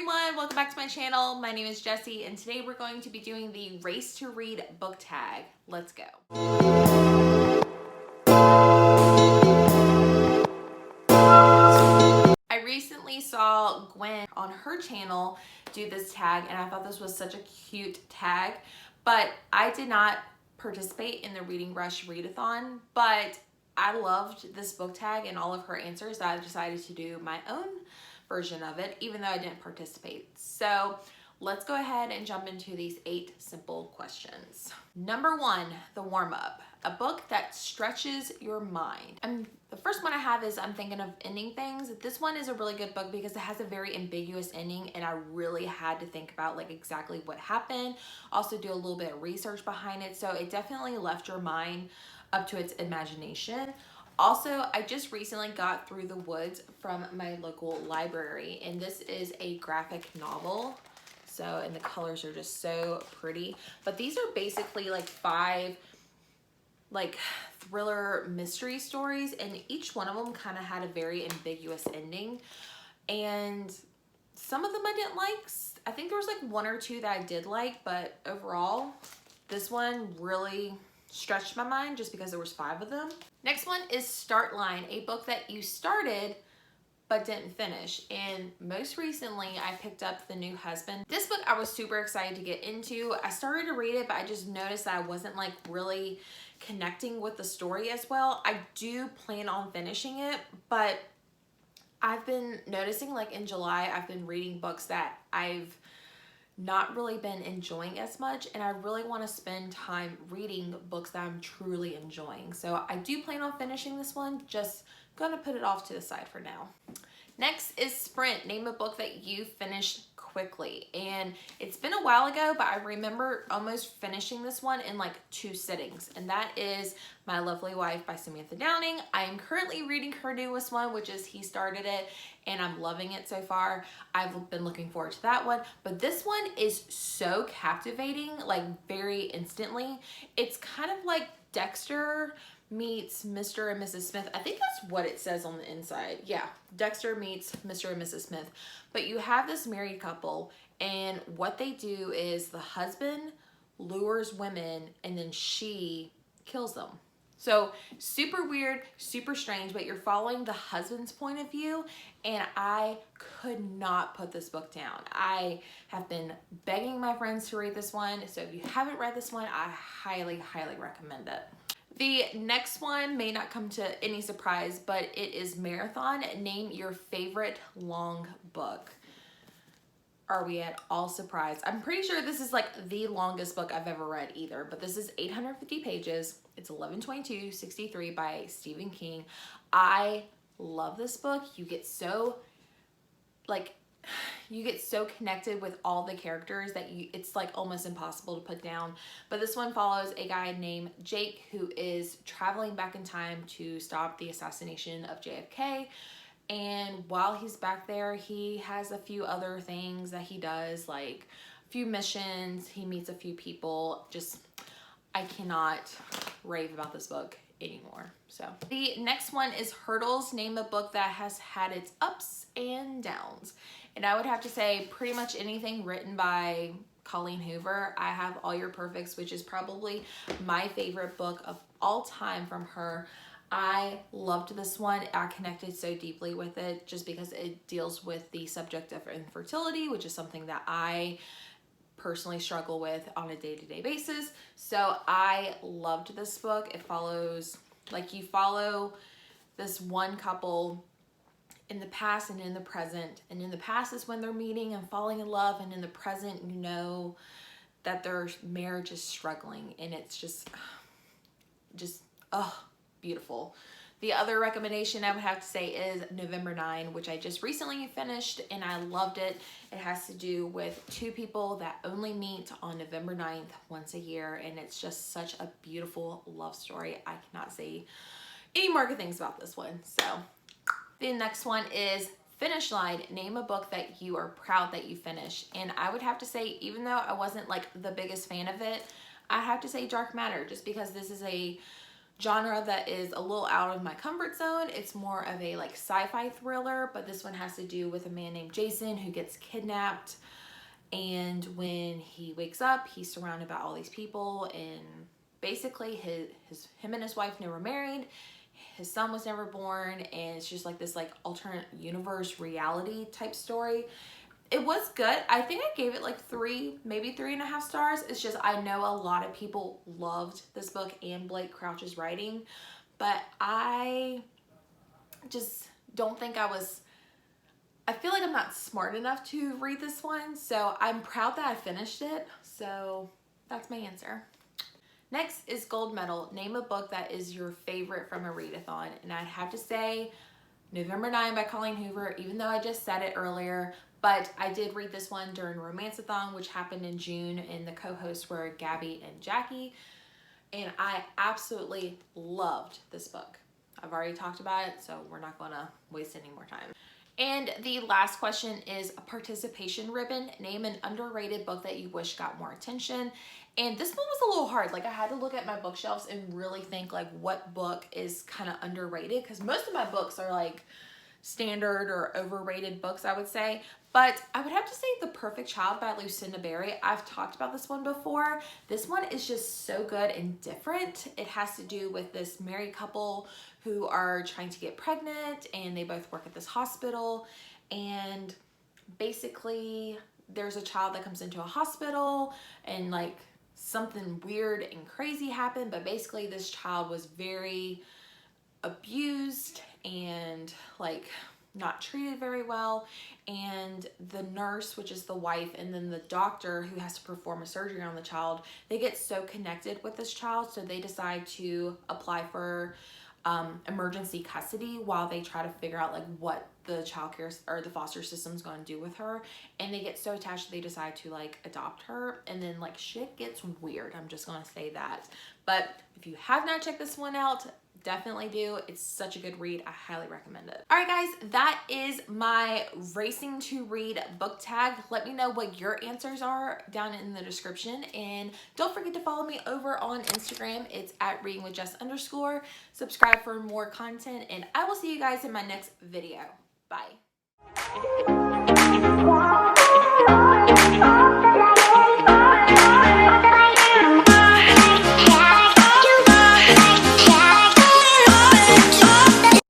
everyone, welcome back to my channel. My name is Jessie and today we're going to be doing the Race to Read book tag. Let's go. I recently saw Gwen on her channel do this tag and I thought this was such a cute tag, but I did not participate in the Reading Rush readathon, but I loved this book tag and all of her answers, so I decided to do my own version of it, even though I didn't participate. So let's go ahead and jump into these 8 simple questions. Number 1, the warm-up. A book that stretches your mind. The first one I have is I'm Thinking of Ending Things. This one is a really good book because it has a very ambiguous ending and I really had to think about like exactly what happened. Also do a little bit of research behind it. So it definitely left your mind up to its imagination. Also, I just recently got Through the Woods from my local library, and this is a graphic novel. So, and the colors are just so pretty. But these are basically like 5 like thriller mystery stories, and each one of them kind of had a very ambiguous ending. And some of them I didn't like. I think there was like 1 or 2 that I did like, but overall, this one really stretched my mind just because there was 5 of them. Next one is Start Line, a book that you started but didn't finish. And most recently I picked up The New Husband. This book I was super excited to get into. I started to read it, but I just noticed that I wasn't like really connecting with the story as well. I do plan on finishing it, but I've been noticing like in July I've been reading books that I've not really been enjoying as much, and I really want to spend time reading books that I'm truly enjoying. So I do plan on finishing this one, just gonna put it off to the side for now. Next is Sprint, name a book that you finished quickly. And it's been a while ago, but I remember almost finishing this one in like 2 sittings, and that is My Lovely Wife by Samantha Downing. I am currently reading her newest one, which is He Started It, and I'm loving it so far. I've been looking forward to that one, but this one is so captivating, like very instantly. It's kind of like Dexter meets Mr. and Mrs. Smith. I think that's what it says on the inside. Yeah, Dexter meets Mr. and Mrs. Smith. But you have this married couple, and what they do is the husband lures women and then she kills them. So super weird, super strange, but you're following the husband's point of view, and I could not put this book down. I have been begging my friends to read this one, so if you haven't read this one, I highly, highly recommend it. The next one may not come to any surprise, but it is Marathon. Name your favorite long book. Are we at all surprised? I'm pretty sure this is like the longest book I've ever read either, but this is 850 pages. It's 11/22/63 by Stephen King. I love this book. You get so connected with all the characters that it's like almost impossible to put down. But this one follows a guy named Jake who is traveling back in time to stop the assassination of JFK. And while he's back there, he has a few other things that he does, like a few missions, he meets a few people. Just, I cannot rave about this book anymore. So the next one is Hurdles, name a book that has had its ups and downs. And I would have to say pretty much anything written by Colleen Hoover. I have All Your Perfects, which is probably my favorite book of all time from her. I loved this one. I connected so deeply with it just because it deals with the subject of infertility, which is something that I personally struggle with on a day-to-day basis. So I loved this book. It follows, like, you follow this one couple in the past and in the present, and in the past is when they're meeting and falling in love, and in the present you know that their marriage is struggling, and it's just beautiful. The other recommendation I would have to say is November 9, which I just recently finished and I loved it. It has to do with 2 people that only meet on November 9th once a year, and it's just such a beautiful love story. I cannot say any more good things about this one. So the next one is Finish Line, name a book that you are proud that you finished. And I would have to say, even though I wasn't like the biggest fan of it, I have to say Dark Matter, just because this is a genre that is a little out of my comfort zone. It's more of a like sci-fi thriller, but this one has to do with a man named Jason who gets kidnapped, and when he wakes up, he's surrounded by all these people, and basically him and his wife never married. His son was never born, and it's just like this like alternate universe reality type story. It was good. I think I gave it like 3, maybe 3.5 stars. It's just, I know a lot of people loved this book and Blake Crouch's writing, but I just don't think I feel like I'm not smart enough to read this one, so I'm proud that I finished it. So that's my answer. Next is Gold Medal. Name a book that is your favorite from a readathon. And I'd have to say November 9 by Colleen Hoover, even though I just said it earlier. But I did read this one during Romanceathon, which happened in June, and the co-hosts were Gabby and Jackie. And I absolutely loved this book. I've already talked about it, so we're not gonna waste any more time. And the last question is a participation ribbon. Name an underrated book that you wish got more attention. And this one was a little hard. Like, I had to look at my bookshelves and really think like what book is kind of underrated, because most of my books are like standard or overrated books, I would say. But I would have to say The Perfect Child by Lucinda Berry. I've talked about this one before. This one is just so good and different. It has to do with this married couple who are trying to get pregnant, and they both work at this hospital, and basically there's a child that comes into a hospital, and like something weird and crazy happened, but basically this child was very abused and like not treated very well, and the nurse, which is the wife, and then the doctor who has to perform a surgery on the child, they get so connected with this child, so they decide to apply for emergency custody while they try to figure out like what the child care or the foster system is going to do with her. And they get so attached they decide to like adopt her, and then like shit gets weird. I'm just gonna say that. But if you have not checked this one out, definitely do. It's such a good read. I highly recommend it. All right, guys, that is my racing to read book tag. Let me know what your answers are down in the description, and don't forget to follow me over on Instagram. It's at readingwithjess_. Subscribe for more content, and I will see you guys in my next video. Bye.